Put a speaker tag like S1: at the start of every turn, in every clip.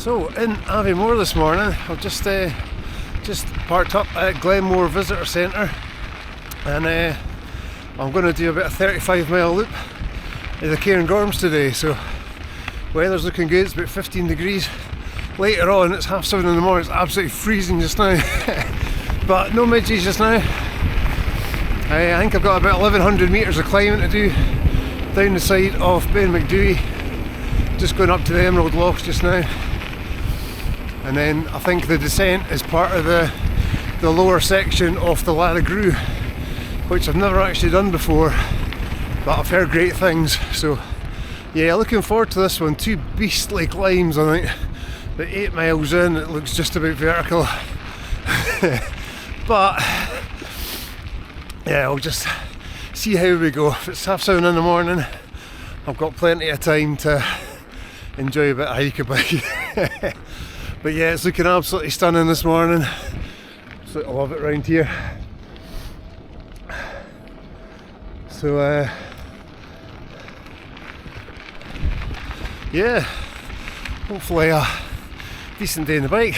S1: So in Avon this morning, I've just parked up at Glenmore Visitor Centre, and I'm going to do about a 35-mile loop of the Cairngorms today. So weather's looking good. It's about 15 degrees. Later on, it's 7:30 in the morning. It's absolutely freezing just now, but no midges just now. I think I've got about 1100 metres of climbing to do down the side of Macdui. Just going up to the Emerald Locks just now. And then I think the descent is part of the lower section of the Lairg Ghru, which I've never actually done before, but I've heard great things. So yeah, looking forward to this one. 2 beastly climbs, I think. But 8 miles in, it looks just about vertical. But yeah, I'll just see how we go. If it's 7:30 in the morning, I've got plenty of time to enjoy a bit of hiking. But yeah, it's looking absolutely stunning this morning. So I love it round here. So yeah, hopefully a decent day on the bike.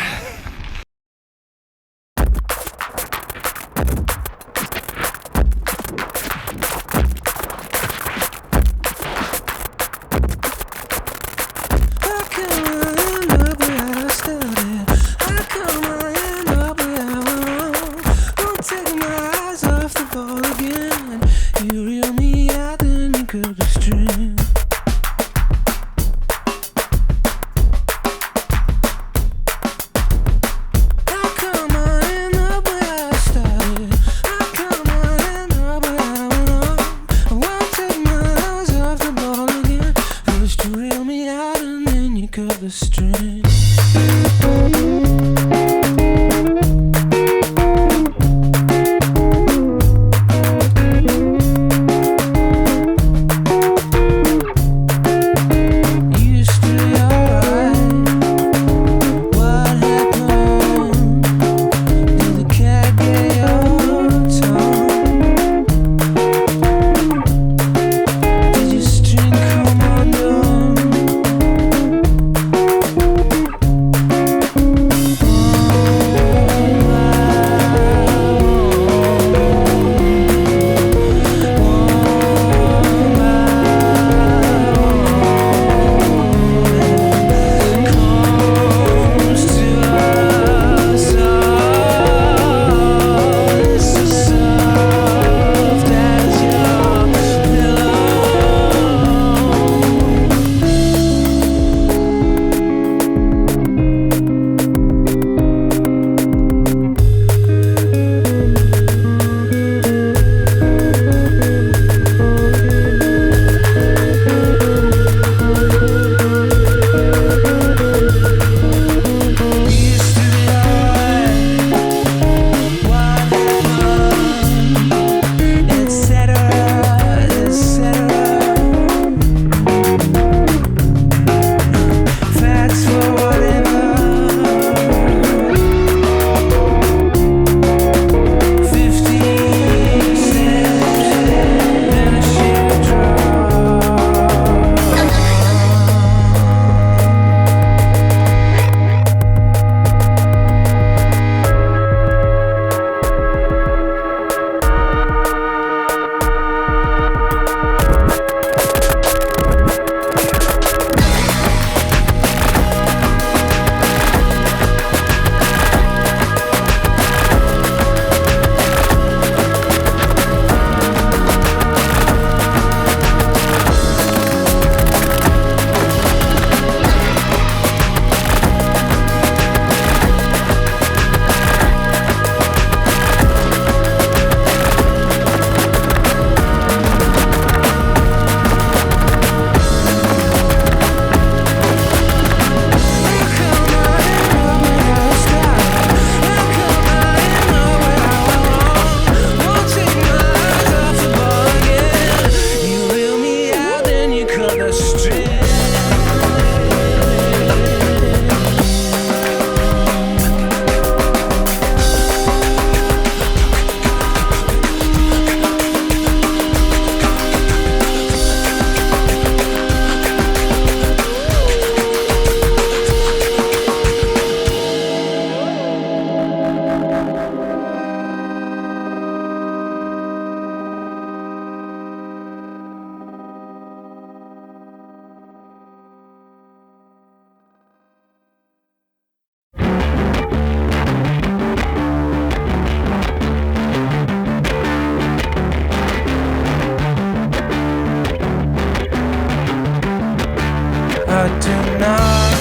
S2: I do not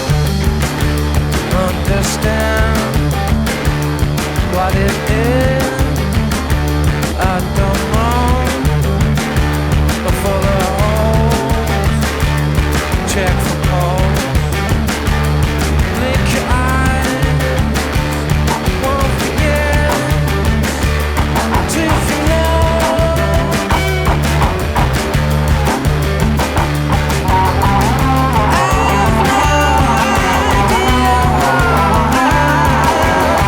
S2: understand what it is. I don't know. For the holes, check for holes. Blink your eyes, won't forget till you know.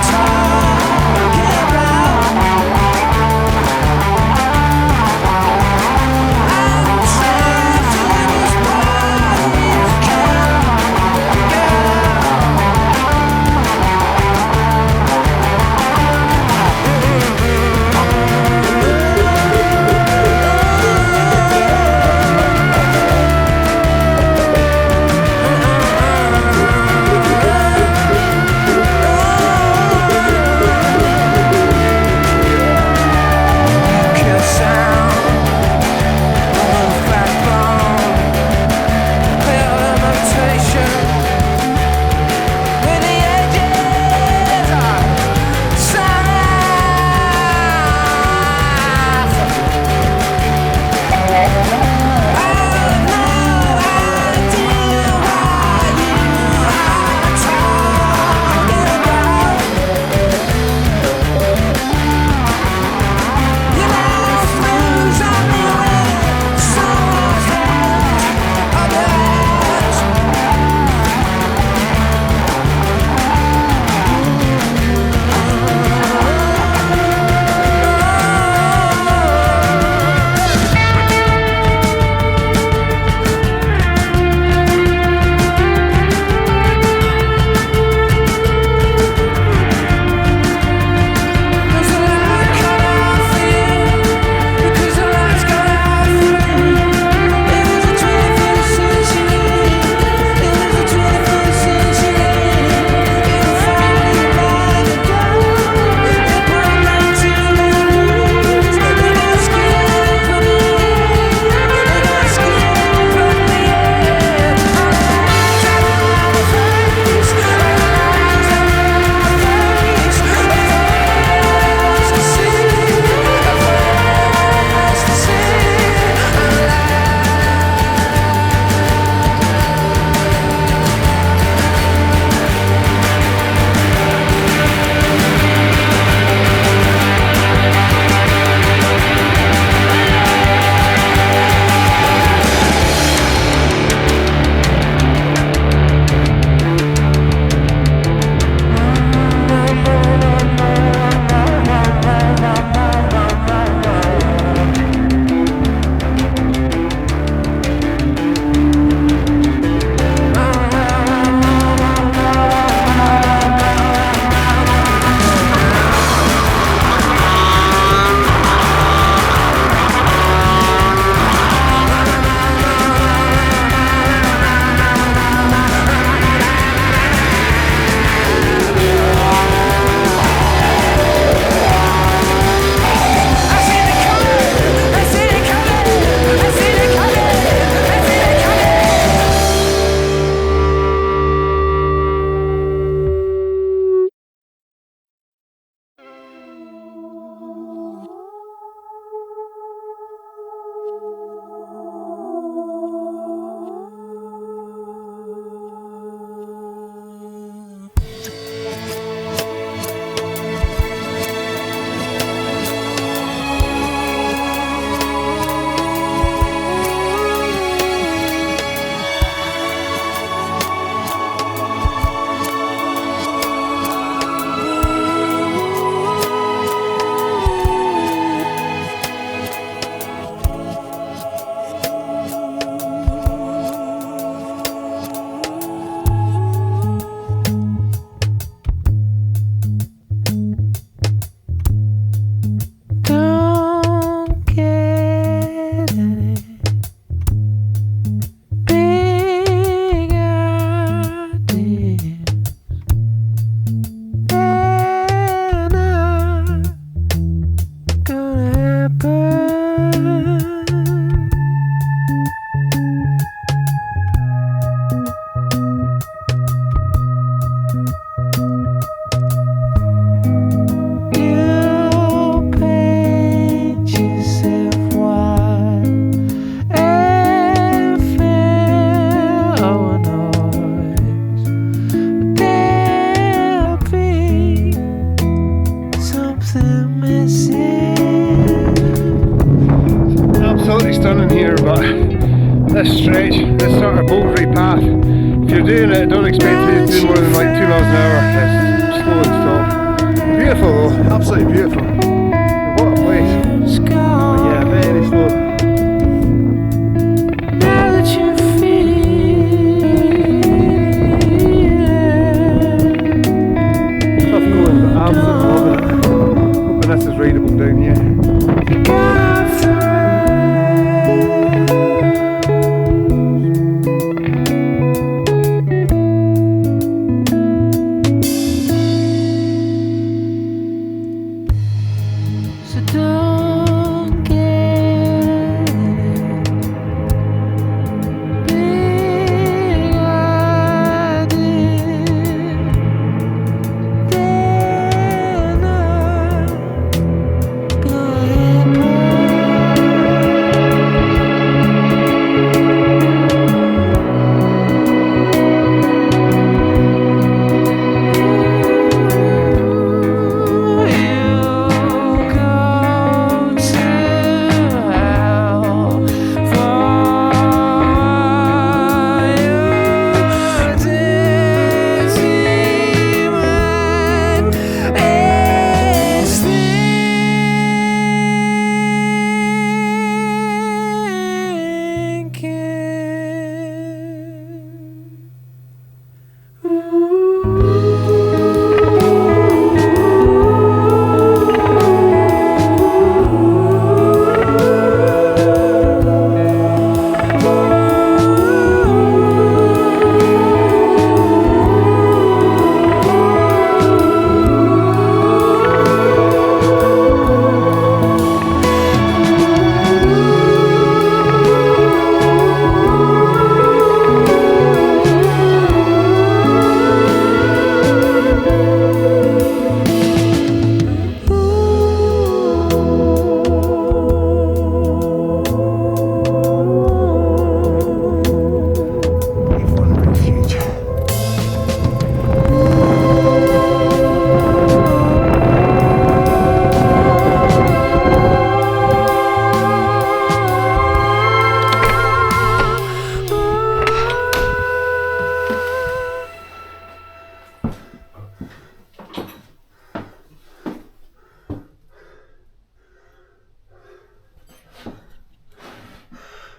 S2: Talking about
S1: Pass. If you're doing it, don't expect to be doing more than like 2 miles an hour. It's slow and stop. Beautiful though, absolutely beautiful. What a place. But yeah, very slow. Tough going, but absolutely loving it. Hoping this is rideable down here.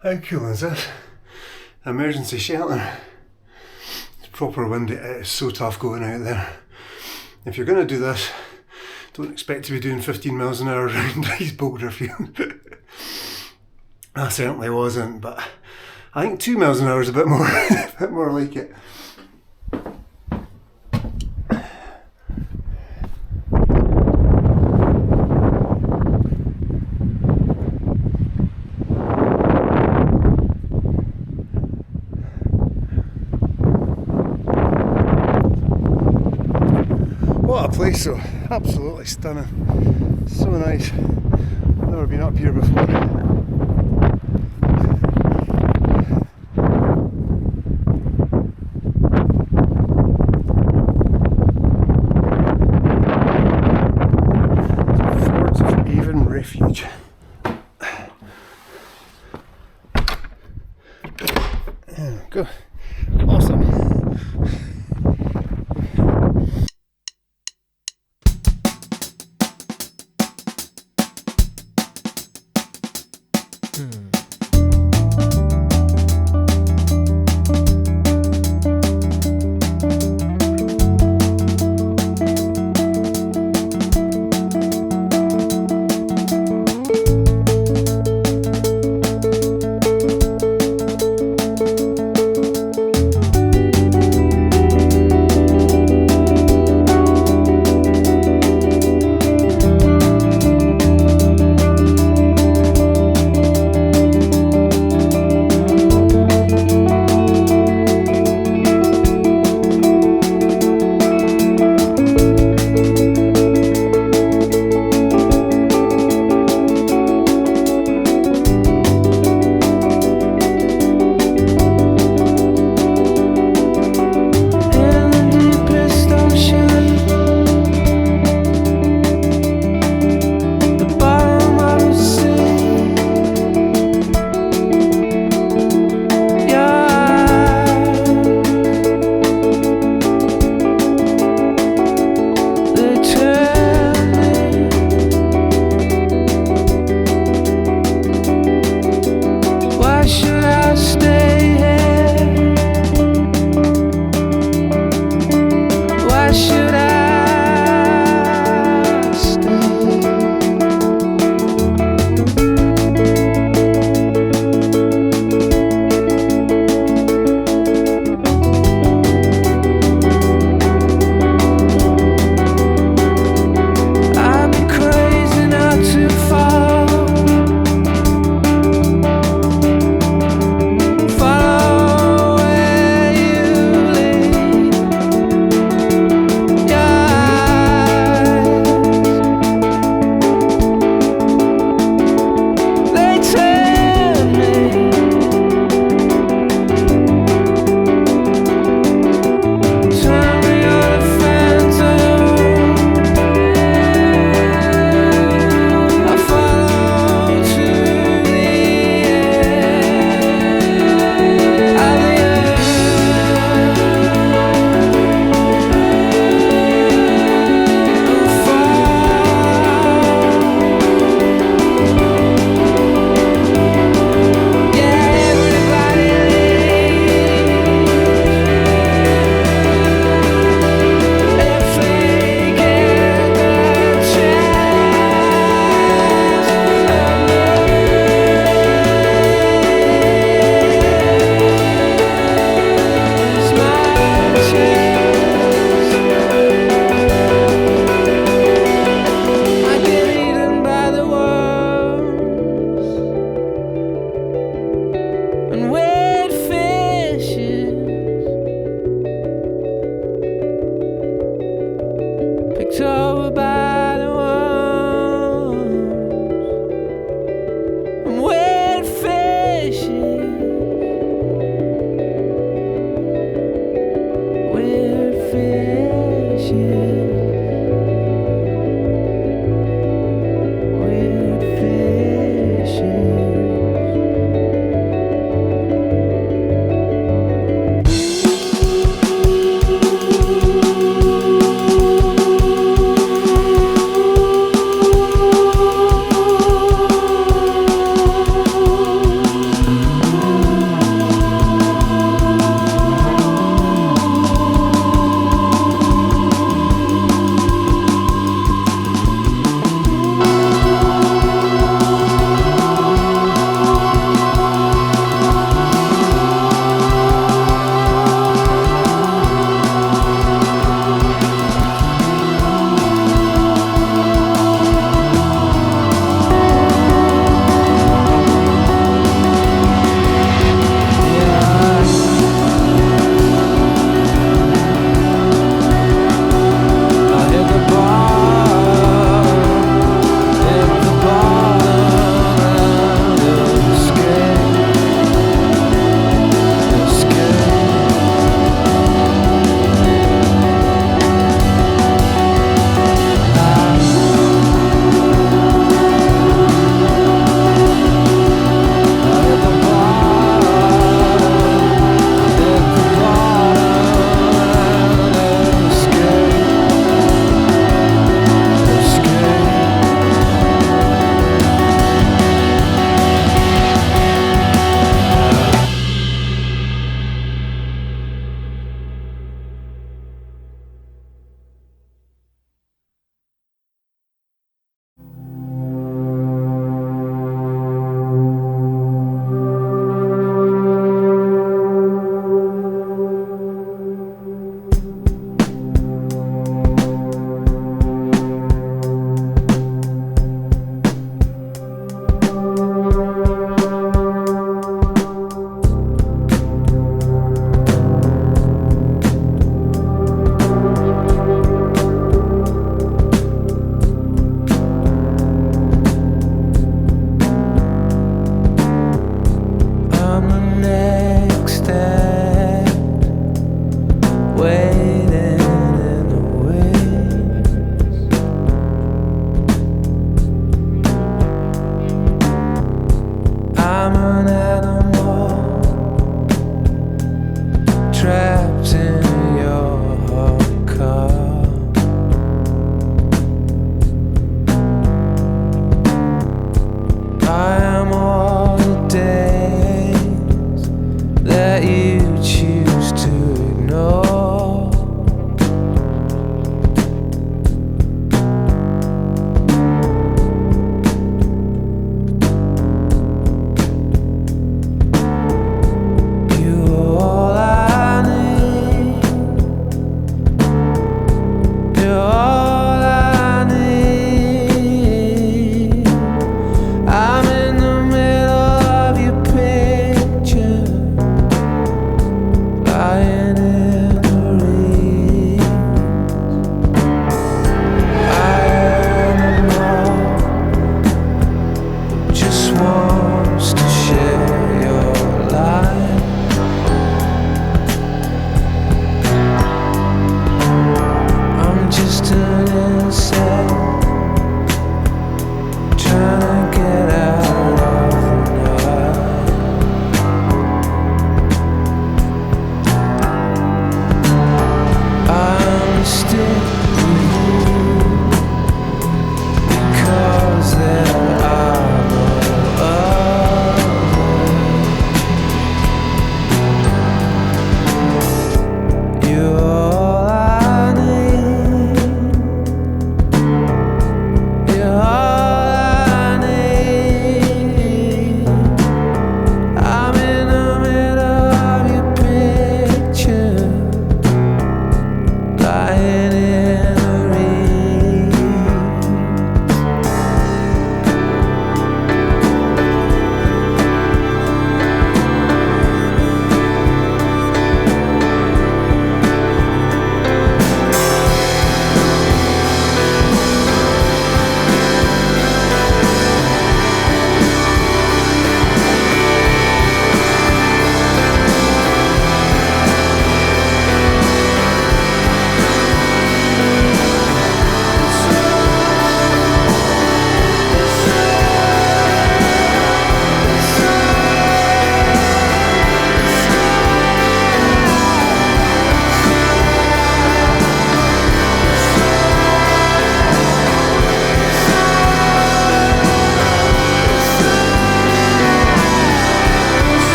S1: How cool is this? Emergency shelter. It's proper windy, it's so tough going out there. If you're going to do this, don't expect to be doing 15 miles an hour around these boulder fields. I certainly wasn't, but I think 2 miles an hour is a bit more, a bit more like it. What a place though, absolutely stunning, so nice. Never been up here before. Fords of Avon Refuge. There we go, awesome.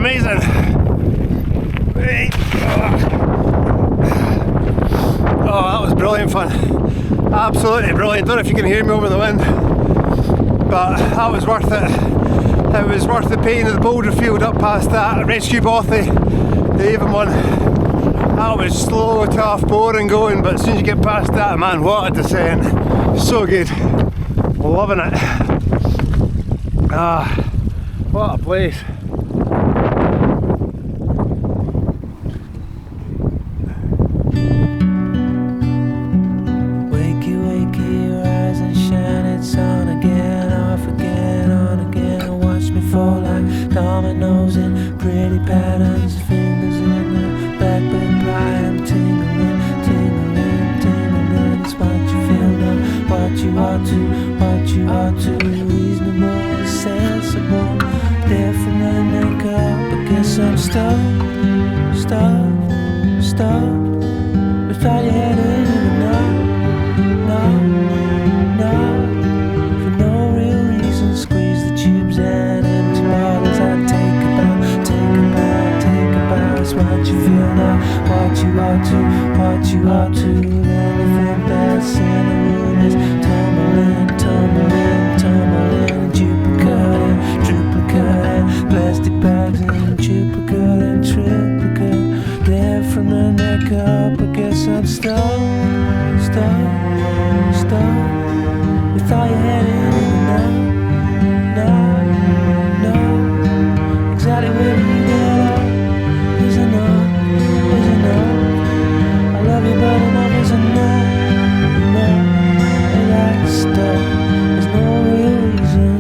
S1: amazing. Oh, that was brilliant fun. Absolutely brilliant. Don't know if you can hear me over the wind, but that was worth it. It was worth the pain of the boulder field up past that rescue bothy, the Avon one. That was slow, tough, boring going, but as soon as you get past that, man, what a descent. So good. Loving it. Ah, what a place.
S2: Dominoes in pretty patterns, fingers in the back, but Brian tingling, tingling, tingling. It's what you feel now, what you ought to, reasonable, sensible, different than make up. I guess I'm stuck without your head in it, no, for no real reason. Squeeze the tubes and empty bottles. I take about. It's what you feel now, what you ought to. The elephant that's in the room is tumbling, duplicate and plastic bags and duplicate and triplicate. There from the neck up, I guess I'm stuck without your head in it now. Exactly where you get up is enough. I love you, but enough is enough. And that stuff, there's no real reason.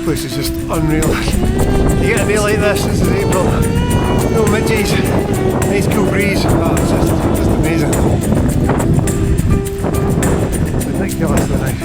S1: This is just unreal. You get a day like this is April. No midges, nice cool breeze. Oh, it's just amazing. Ridiculously nice.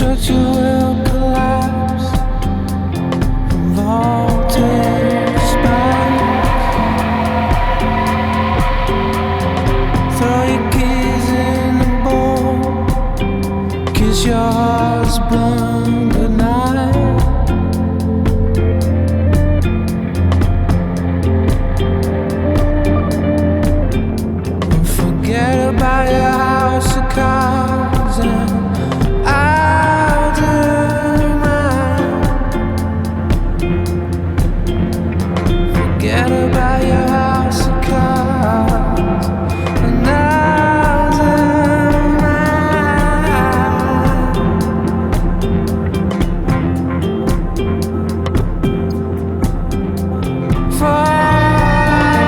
S2: structure will collapse from vaulted spikes. Throw your keys in the bowl, kiss your heart's blown goodnight. And forget about your house of cards and I'll do mine. Forget about your house of cards and I'll do mine. Fall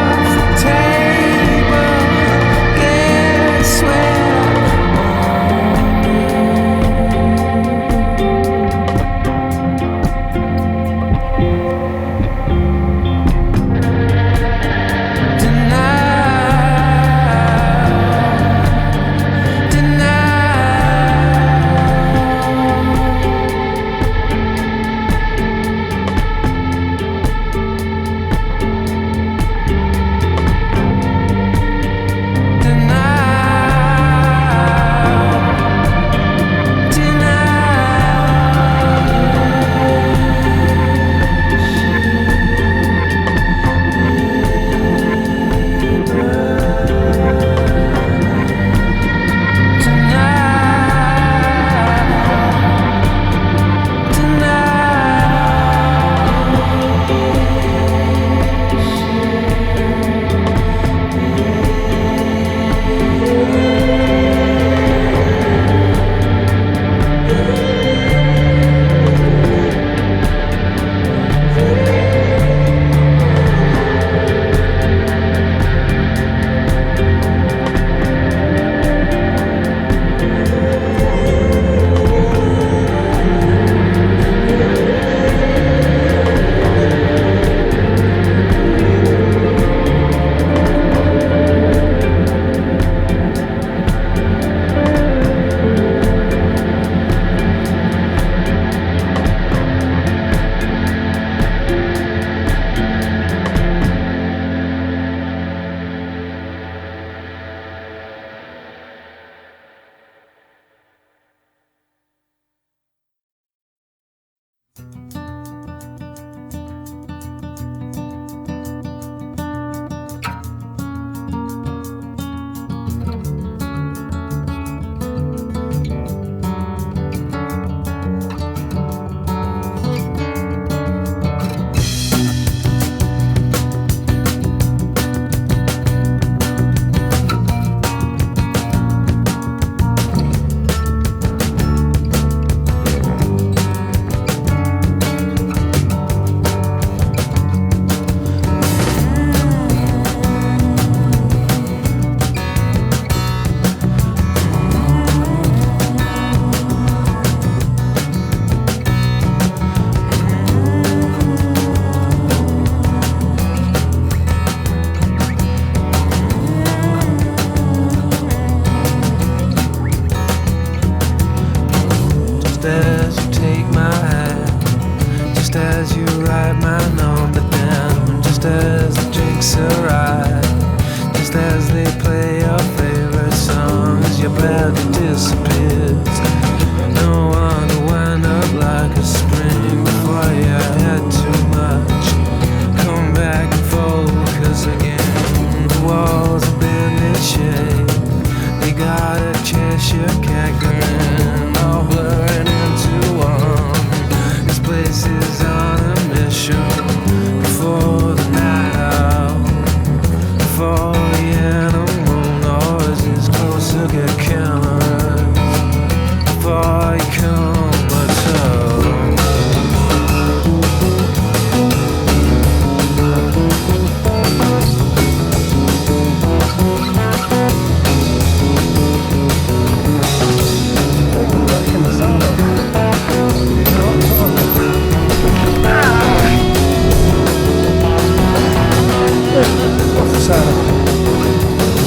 S2: off the table, guess where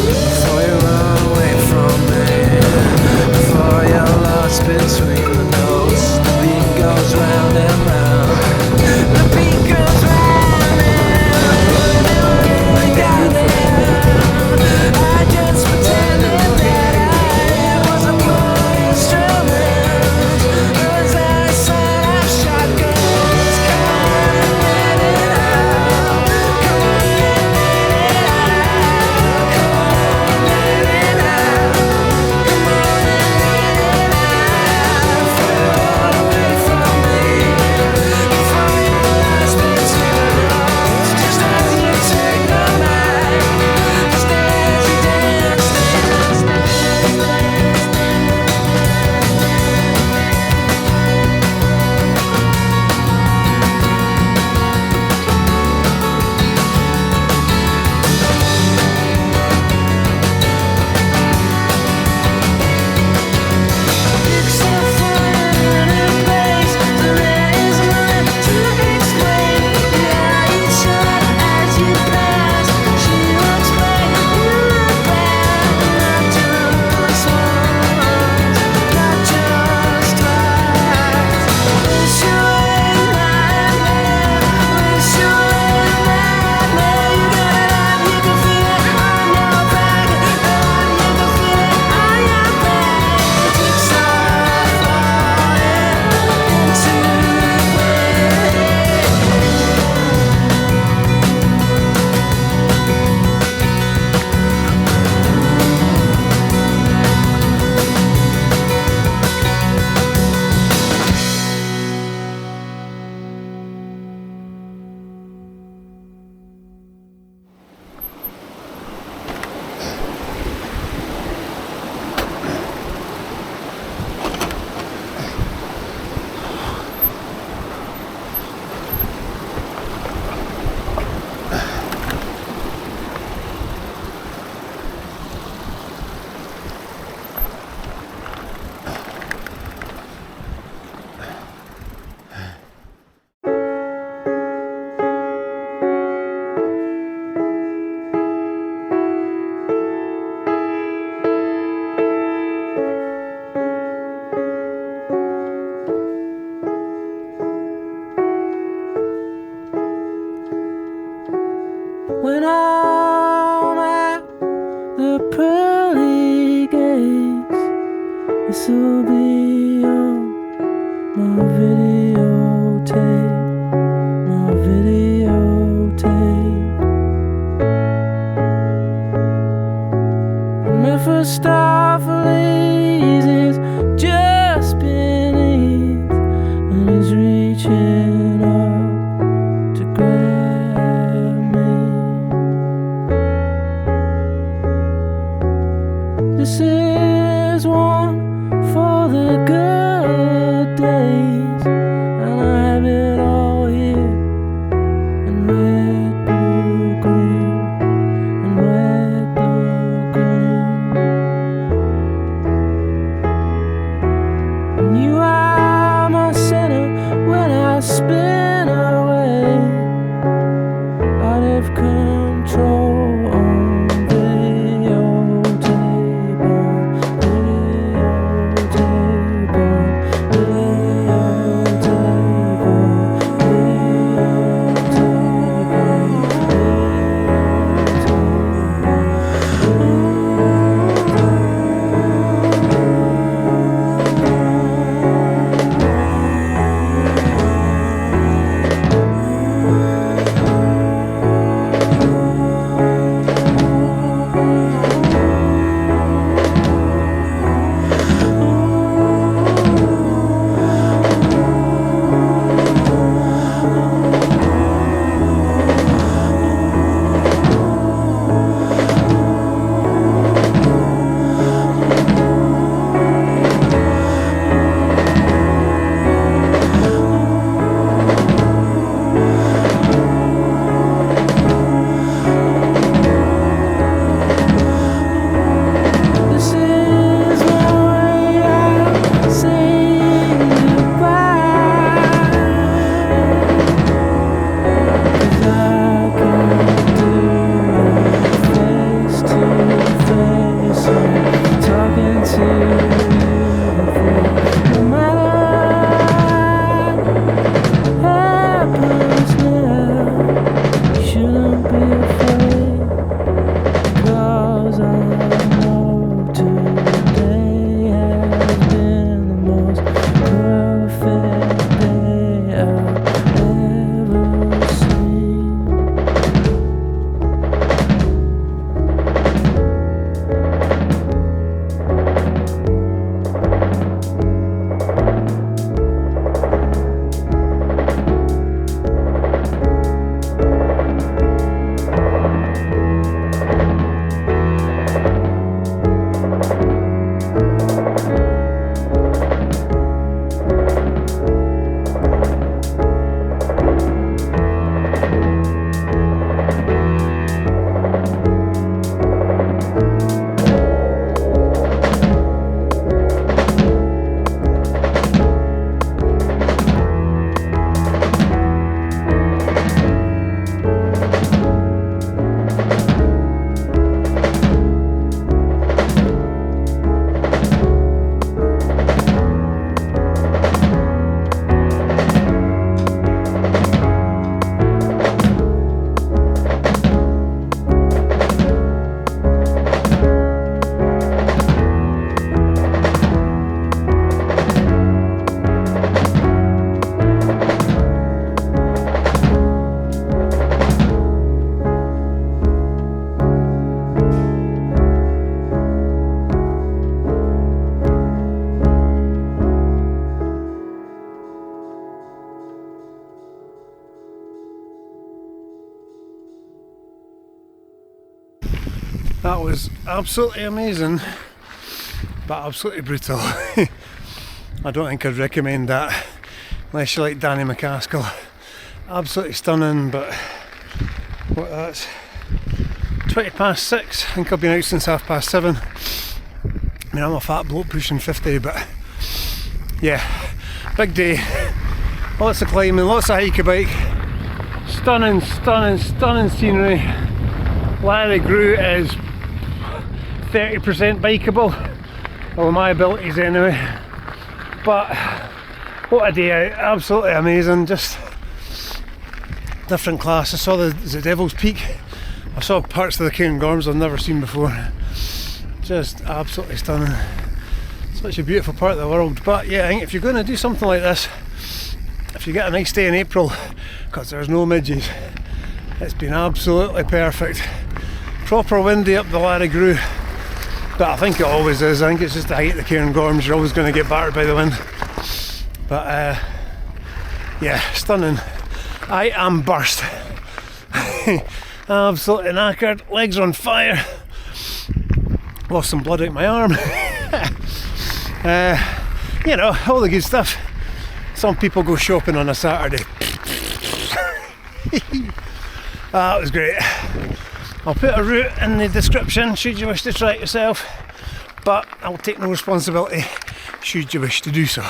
S3: Before you run away from me,
S2: This'll be on my videotape, my videotape. Mephistopheles is just beneath, and he's reaching up to grab me. This is one for the good days, and I have it all here in red, blue, green, and red, blue, green. And you are my center when I spin away out of control on videotape, on videotape, on videotape, on This is my way out saying goodbye, 'cause I can't do it face to face. I'm talking to you before no matter what happens now. You shouldn't be afraid, 'cause I know today has been the most perfect day I've ever seen.
S1: That was absolutely amazing, but absolutely brutal. I don't think I'd recommend that unless you like Danny McCaskill. Absolutely stunning, but what, that's 20 past 6. I think I've been out since 7:30. I mean, I'm a fat bloke pushing 50, but yeah, big day. Lots of climbing, lots of hike bike. Stunning, stunning, stunning scenery. Lairg Ghru is 30% bikeable, well, my abilities anyway. But what a day out, absolutely amazing, just different class. I saw the Devil's Peak, I saw parts of the Cairngorms I've never seen before. Just absolutely stunning. Such a beautiful part of the world. But yeah, I think if you're going to do something like this, if you get a nice day in April, because there's no midges, it's been absolutely perfect. Proper windy up the Lairg Ghru, but I think it always is. I think it's just the height of the Cairngorms, you're always going to get battered by the wind. But yeah, stunning. I am burst. Absolutely knackered, legs on fire. Lost some blood out my arm. You know, all the good stuff. Some people go shopping on a Saturday. That was great. I'll put a route in the description should you wish to try it yourself, but I'll take no responsibility should you wish to do so.